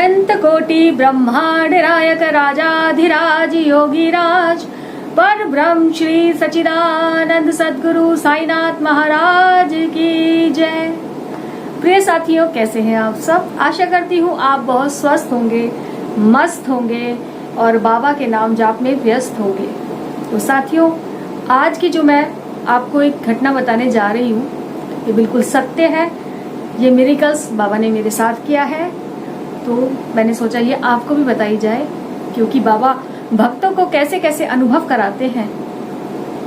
अनंत कोटि ब्रह्मांड नायक राजाधिराज योगीराज पर ब्रह्म श्री सच्चिदानंद सद्गुरु साईनाथ महाराज की जय। प्रिय साथियों, कैसे हैं आप सब? आशा करती हूँ आप बहुत स्वस्थ होंगे, मस्त होंगे और बाबा के नाम जाप में व्यस्त होंगे। तो साथियों, आज की जो मैं आपको एक घटना बताने जा रही हूँ, ये बिल्कुल सत्य है। ये मिरेकल्स बाबा ने मेरे साथ किया है, तो मैंने सोचा ये आपको भी बताई जाए, क्योंकि बाबा भक्तों को कैसे कैसे अनुभव कराते हैं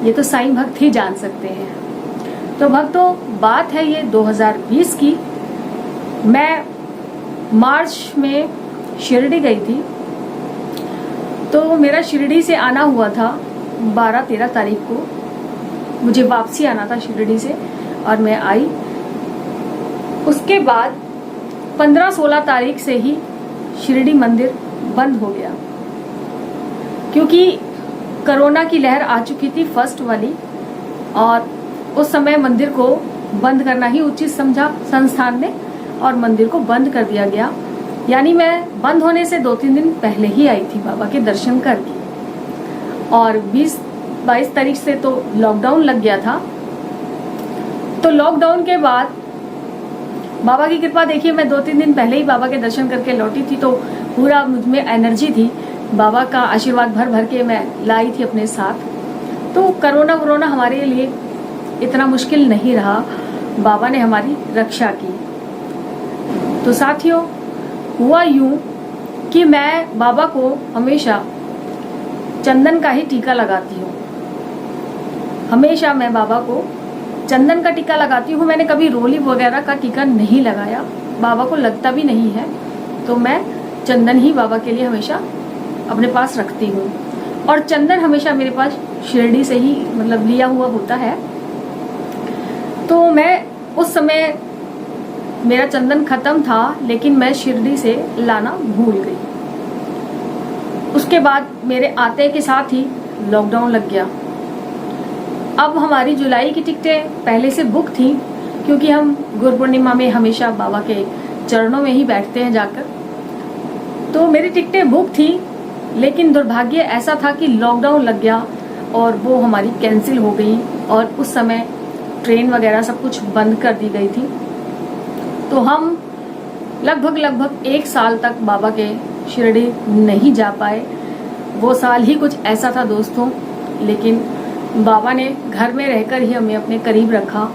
ये तो साईं भक्त ही जान सकते हैं। तो भक्तों, बात है ये 2020 की। मैं मार्च में शिरडी गई थी। तो मेरा शिरडी से आना हुआ था 12-13 तारीख को। मुझे वापसी आना था शिरडी से और मैं आई। उसके बाद 15-16 तारीख से ही शिरडी मंदिर बंद हो गया, क्योंकि कोरोना की लहर आ चुकी थी फर्स्ट वाली, और उस समय मंदिर को बंद करना ही उचित समझा संस्थान ने और मंदिर को बंद कर दिया गया। यानी मैं बंद होने से 2-3 दिन पहले ही आई थी बाबा के दर्शन करके, और 20-22 तारीख से तो लॉकडाउन लग गया था। तो लॉकडाउन के बाद बाबा की कृपा देखिए, मैं 2-3 दिन पहले ही बाबा के दर्शन करके लौटी थी, तो पूरा मुझ में एनर्जी थी। बाबा का आशीर्वाद भर भर के मैं लाई थी अपने साथ। तो कोरोना हमारे लिए इतना मुश्किल नहीं रहा, बाबा ने हमारी रक्षा की। तो साथियों, हुआ यूं कि मैं बाबा को हमेशा चंदन का ही टीका लगाती हूँ। हमेशा मैं बाबा को चंदन का टीका लगाती हूँ। मैंने कभी रोली वगैरह का टीका नहीं लगाया, बाबा को लगता भी नहीं है। तो मैं चंदन ही बाबा के लिए हमेशा अपने पास रखती हूँ, और चंदन हमेशा मेरे पास शिरडी से ही मतलब लिया हुआ होता है। तो मैं उस समय मेरा चंदन खत्म था, लेकिन मैं शिरडी से लाना भूल गई। उसके बाद मेरे आते के साथ ही लॉकडाउन लग गया। अब हमारी जुलाई की टिकटें पहले से बुक थी, क्योंकि हम गुरु पूर्णिमा में हमेशा बाबा के चरणों में ही बैठते हैं जाकर। तो मेरी टिकटें बुक थी, लेकिन दुर्भाग्य ऐसा था कि लॉकडाउन लग गया और वो हमारी कैंसिल हो गई, और उस समय ट्रेन वगैरह सब कुछ बंद कर दी गई थी। तो हम लगभग 1 साल तक बाबा के शिरडी नहीं जा पाए। वो साल ही कुछ ऐसा था दोस्तों, लेकिन बाबा ने घर में रहकर ही हमें अपने करीब रखा।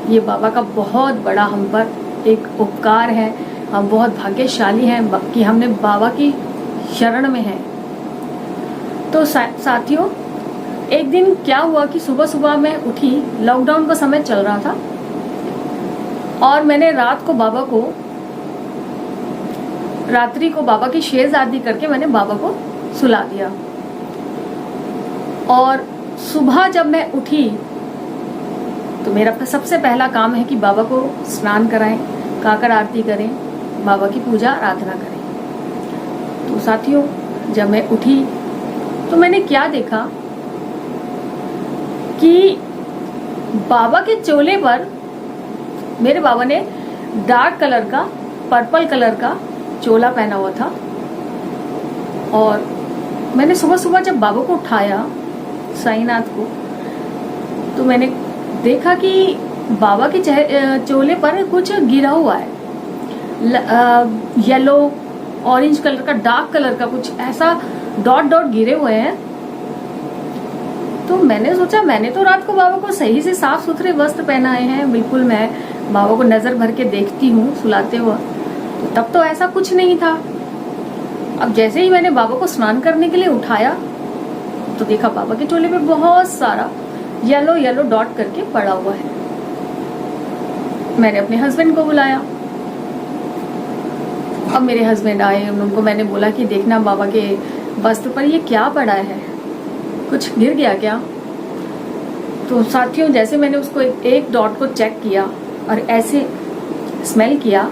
ये बाबा का बहुत बड़ा हम पर एक उपकार है। हम बहुत भाग्यशाली हैं कि हमने बाबा की शरण में हैं। तो साथियों, एक दिन क्या हुआ कि सुबह सुबह मैं उठी, लॉकडाउन का समय चल रहा था, और मैंने रात्रि को बाबा की शेरजादी करके मैंने बाबा को सुला दिया। और सुबह जब मैं उठी तो मेरा सबसे पहला काम है कि बाबा को स्नान कराएं, काकर आरती करें, बाबा की पूजा आराधना करें। तो साथियों, जब मैं उठी तो मैंने क्या देखा कि बाबा के चोले पर मेरे बाबा ने डार्क कलर का, पर्पल कलर का चोला पहना हुआ था। और मैंने सुबह सुबह जब बाबा को उठाया, साईनाथ को, तो मैंने देखा कि बाबा के चोले पर कुछ गिरा हुआ है, येलो ऑरेंज कलर का, डार्क कलर का कुछ ऐसा डॉट गिरे हुए हैं। तो मैंने सोचा, मैंने तो रात को बाबा को सही से साफ सुथरे वस्त्र पहनाए हैं, बिल्कुल मैं बाबा को नजर भर के देखती हूँ सुलाते हुए, तो तब तो ऐसा कुछ नहीं था। अब जैसे ही मैंने बाबा को स्नान करने के लिए उठाया तो देखा बाबा के चोले पे बहुत सारा येलो डॉट करके पड़ा हुआ है। मैंने अपने हस्बैंड को बुलाया। अब मेरे हस्बैंड आए, उनको मैंने बोला कि देखना बाबा के वस्त्र पर ये क्या पड़ा है, कुछ गिर गया क्या? तो साथियों, जैसे मैंने उसको एक डॉट को चेक किया और ऐसे स्मेल किया,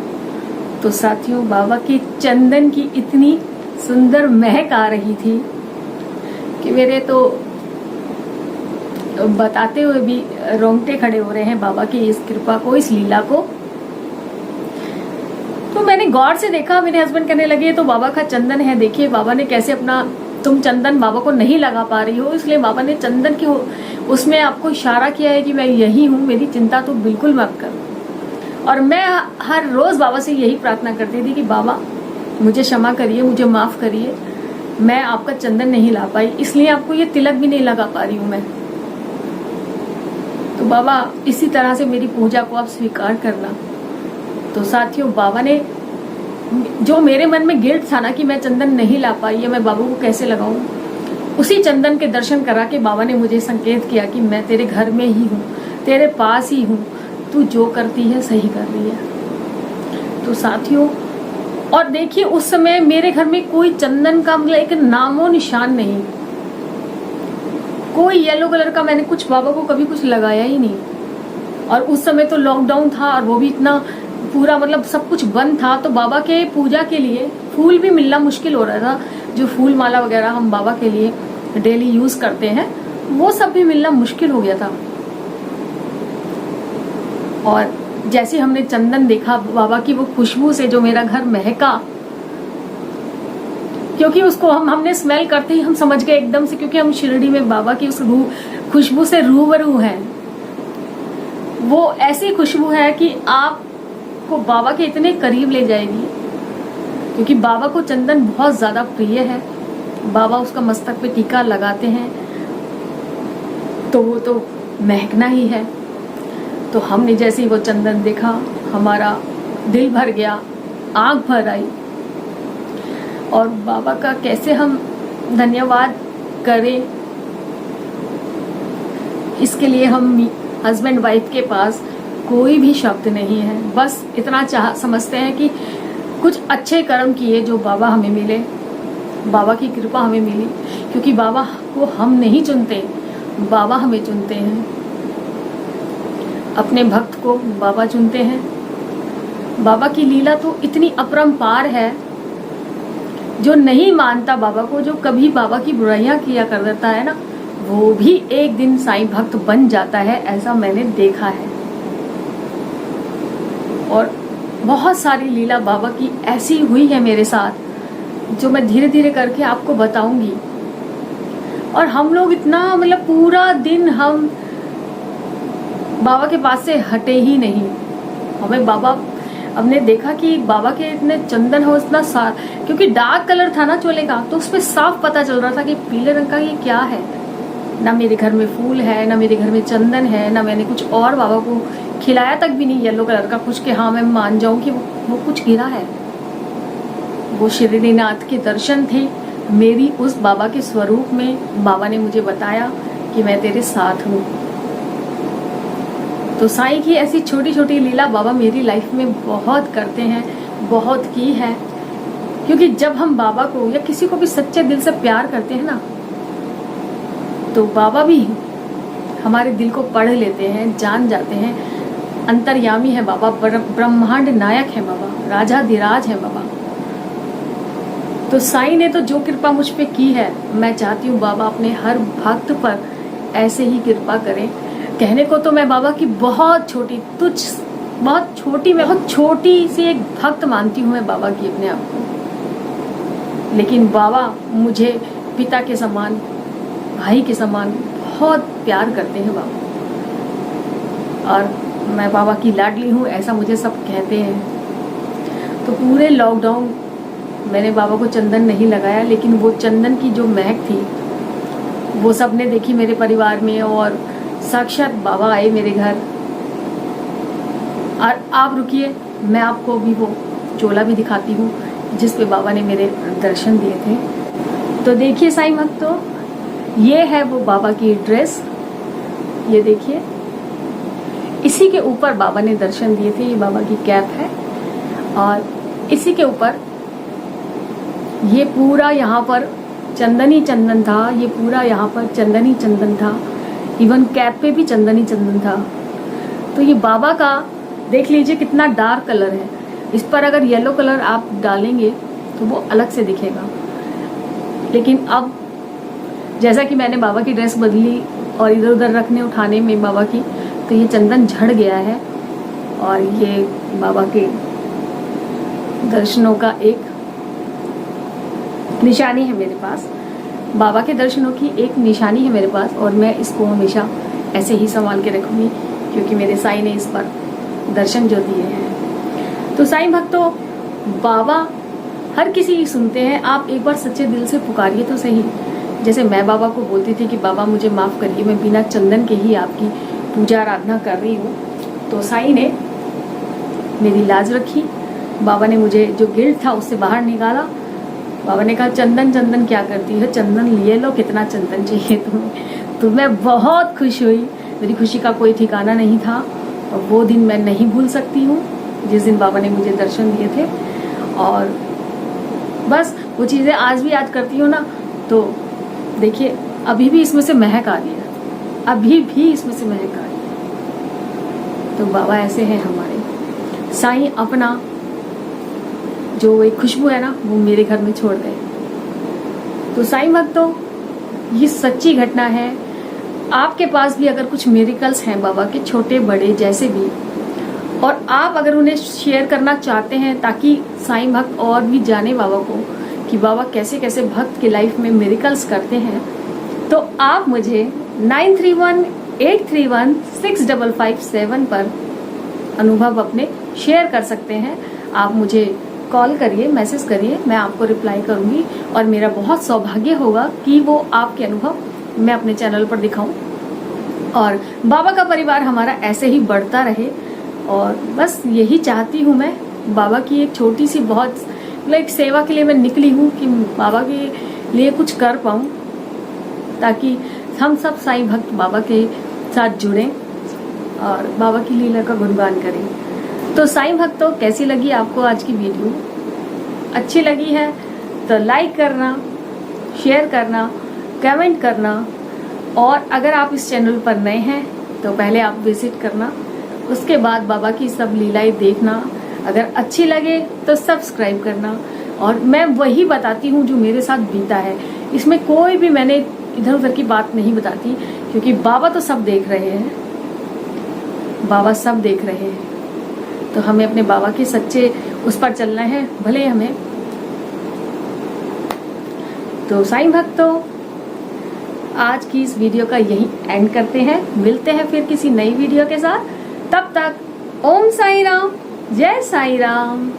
तो साथियों, बाबा की चंदन की इतनी सुंदर महक आ रही थी कि मेरे तो बताते हुए भी रोंगटे खड़े हो रहे हैं बाबा की इस कृपा को, इस लीला को। तो मैंने गौर से देखा, मेरे हस्बैंड कहने लगे तो बाबा का चंदन है, देखिए बाबा ने कैसे अपना, तुम चंदन बाबा को नहीं लगा पा रही हो, इसलिए बाबा ने चंदन की उसमें आपको इशारा किया है कि मैं यही हूँ, मेरी चिंता तो बिल्कुल मत करो। और मैं हर रोज बाबा से यही प्रार्थना करती थी कि बाबा मुझे क्षमा करिए, मुझे माफ करिए, मैं आपका चंदन नहीं ला पाई, इसलिए आपको ये तिलक भी नहीं लगा पा रही हूँ मैं। तो बाबा इसी तरह से मेरी पूजा को आप स्वीकार करना। तो साथियों, बाबा ने जो मेरे मन में गिल्ट था ना कि मैं चंदन नहीं ला पाई या मैं बाबा को कैसे लगाऊं, उसी चंदन के दर्शन करा के बाबा ने मुझे संकेत किया कि मैं तेरे घर में ही हूँ, तेरे पास ही हूँ, तू जो करती है सही कर रही है। तो साथियों, और देखिए उस समय मेरे घर में कोई चंदन का मतलब एक नामो निशान नहीं, कोई येलो कलर का मैंने कुछ बाबा को कभी कुछ लगाया ही नहीं। और उस समय तो लॉकडाउन था और वो भी इतना पूरा मतलब सब कुछ बंद था, तो बाबा के पूजा के लिए फूल भी मिलना मुश्किल हो रहा था। जो फूल माला वगैरह हम बाबा के लिए डेली यूज करते हैं वो सब भी मिलना मुश्किल हो गया था। और जैसे हमने चंदन देखा बाबा की वो खुशबू से जो मेरा घर महका, क्योंकि उसको हमने स्मेल करते ही हम समझ गए एकदम से, क्योंकि हम शिरडी में बाबा की उस खुशबू से रूबरू हैं। वो ऐसी खुशबू है कि आपको बाबा के इतने करीब ले जाएगी, क्योंकि बाबा को चंदन बहुत ज्यादा प्रिय है। बाबा उसका मस्तक पे टीका लगाते हैं तो वो तो महकना ही है। तो हमने जैसे ही वो चंदन देखा हमारा दिल भर गया, आंख भर आई। और बाबा का कैसे हम धन्यवाद करें, इसके लिए हम हस्बैंड वाइफ के पास कोई भी शब्द नहीं है। बस इतना समझते हैं कि कुछ अच्छे कर्म किए जो बाबा हमें मिले, बाबा की कृपा हमें मिली, क्योंकि बाबा को हम नहीं चुनते, बाबा हमें चुनते हैं। अपने भक्त को बाबा चुनते हैं। बाबा की लीला तो इतनी अपरंपार है, जो नहीं मानता बाबा को, जो कभी बाबा की बुराइयां किया कर देता है ना, वो भी एक दिन साईं भक्त बन जाता है, ऐसा मैंने देखा है। और बहुत सारी लीला बाबा की ऐसी हुई है मेरे साथ, जो मैं धीरे धीरे करके आपको बताऊंगी। और हम लोग इतना मतलब पूरा दिन हम बाबा के पास से हटे ही नहीं। हमें बाबा, हमने देखा कि बाबा के इतने चंदन हो, इतना क्योंकि डार्क कलर था ना चोले का, तो उसपे साफ पता चल रहा था कि पीले रंग का ये क्या है। ना मेरे घर में फूल है, ना मेरे घर में चंदन है, ना मैंने कुछ और बाबा को खिलाया तक भी नहीं येलो कलर का कुछ, कि हाँ मैं मान जाऊं कि वो कुछ गिरा है। वो शिरडीनाथ के दर्शन थे मेरी उस बाबा के स्वरूप में। बाबा ने मुझे बताया कि मैं तेरे साथ हूँ। तो साईं की ऐसी छोटी छोटी लीला बाबा मेरी लाइफ में बहुत करते हैं, बहुत की है। क्योंकि जब हम बाबा को या किसी को भी सच्चे दिल से प्यार करते हैं ना, तो बाबा भी हमारे दिल को पढ़ लेते हैं, जान जाते हैं। अंतर्यामी है बाबा, ब्रह्मांड नायक है बाबा, राजाधिराज है बाबा। तो साईं ने तो जो कृपा मुझ पे की है, मैं चाहती हूँ बाबा अपने हर भक्त पर ऐसे ही कृपा करें। कहने को तो मैं बाबा की बहुत छोटी, बहुत छोटी सी एक भक्त मानती हूँ मैं बाबा की अपने आप को, लेकिन बाबा मुझे पिता के समान, भाई के समान बहुत प्यार करते हैं बाबा। और मैं बाबा की लाडली हूँ, ऐसा मुझे सब कहते हैं। तो पूरे लॉकडाउन मैंने बाबा को चंदन नहीं लगाया, लेकिन वो चंदन की जो महक थी वो सबने देखी मेरे परिवार में, और साक्षात बाबा आए मेरे घर। और आप रुकिए, मैं आपको भी वो चोला भी दिखाती हूँ जिस पे बाबा ने मेरे दर्शन दिए थे। तो देखिए साईं भक्तों, ये है वो बाबा की ड्रेस, ये देखिए, इसी के ऊपर बाबा ने दर्शन दिए थे। ये बाबा की कैप है और इसी के ऊपर ये पूरा यहाँ पर चंदनी चंदन था, ये पूरा यहाँ पर चंदनी चंदन था, इवन कैप पे भी चंदनी चंदन था। तो ये बाबा का देख लीजिए कितना डार्क कलर है। इस पर अगर येलो कलर आप डालेंगे तो वो अलग से दिखेगा। लेकिन अब जैसा कि मैंने बाबा की ड्रेस बदली और इधर उधर रखने उठाने में बाबा की, तो ये चंदन झड़ गया है और ये बाबा के दर्शनों का एक निशानी है मेरे पास, बाबा के दर्शनों की एक निशानी है मेरे पास, और मैं इसको हमेशा ऐसे ही संभाल के रखूंगी क्योंकि मेरे साईं ने इस पर दर्शन जो दिए हैं। तो साईं भक्तों, बाबा हर किसी की सुनते हैं, आप एक बार सच्चे दिल से पुकारिए तो सही। जैसे मैं बाबा को बोलती थी कि बाबा मुझे माफ करिए, मैं बिना चंदन के ही आपकी पूजा आराधना कर रही हूँ, तो साईं ने मेरी लाज रखी। बाबा ने मुझे जो गिल्ट था उससे बाहर निकाला। बाबा ने कहा चंदन चंदन क्या करती है, चंदन लिए लो, कितना चंदन चाहिए तुम्हें। तो मैं बहुत खुश हुई, मेरी खुशी का कोई ठिकाना नहीं था, और वो दिन मैं नहीं भूल सकती हूँ जिस दिन बाबा ने मुझे दर्शन दिए थे। और बस वो चीज़ें आज भी याद करती हूँ ना, तो देखिए अभी भी इसमें से महक आ रही है, अभी भी इसमें से महक आ रही है। तो बाबा ऐसे हैं हमारे। साईं अपना जो एक खुशबू है ना, वो मेरे घर में छोड़ गए। तो साईं भक्तों, ये सच्ची घटना है। आपके पास भी अगर कुछ मिरेकल्स हैं बाबा के, छोटे बड़े जैसे भी, और आप अगर उन्हें शेयर करना चाहते हैं ताकि साईं भक्त और भी जाने बाबा को कि बाबा कैसे कैसे भक्त के लाइफ में मिरेकल्स करते हैं, तो आप मुझे 9318316557 पर अनुभव अपने शेयर कर सकते हैं। आप मुझे कॉल करिए, मैसेज करिए, मैं आपको रिप्लाई करूंगी, और मेरा बहुत सौभाग्य होगा कि वो आपके अनुभव मैं अपने चैनल पर दिखाऊं, और बाबा का परिवार हमारा ऐसे ही बढ़ता रहे। और बस यही चाहती हूँ मैं, बाबा की एक छोटी सी बहुत एक सेवा के लिए मैं निकली हूँ कि बाबा के लिए कुछ कर पाऊँ, ताकि हम सब साईं भक्त बाबा के साथ जुड़ें और बाबा की लीला का गुणगान करें। तो साईं भक्तों, कैसी लगी आपको आज की वीडियो? अच्छी लगी है तो लाइक करना, शेयर करना, कमेंट करना, और अगर आप इस चैनल पर नए हैं तो पहले आप विजिट करना, उसके बाद बाबा की सब लीलाएं देखना। अगर अच्छी लगे तो सब्सक्राइब करना। और मैं वही बताती हूँ जो मेरे साथ बीता है, इसमें कोई भी मैंने इधर उधर की बात नहीं बताती, क्योंकि बाबा तो सब देख रहे हैं, बाबा सब देख रहे हैं। तो हमें अपने बाबा के सच्चे उस पर चलना है, भले हमें। तो साईं भक्तों, आज की इस वीडियो का यही एंड करते हैं। मिलते हैं फिर किसी नई वीडियो के साथ। तब तक ओम साईं राम, जय साईं राम।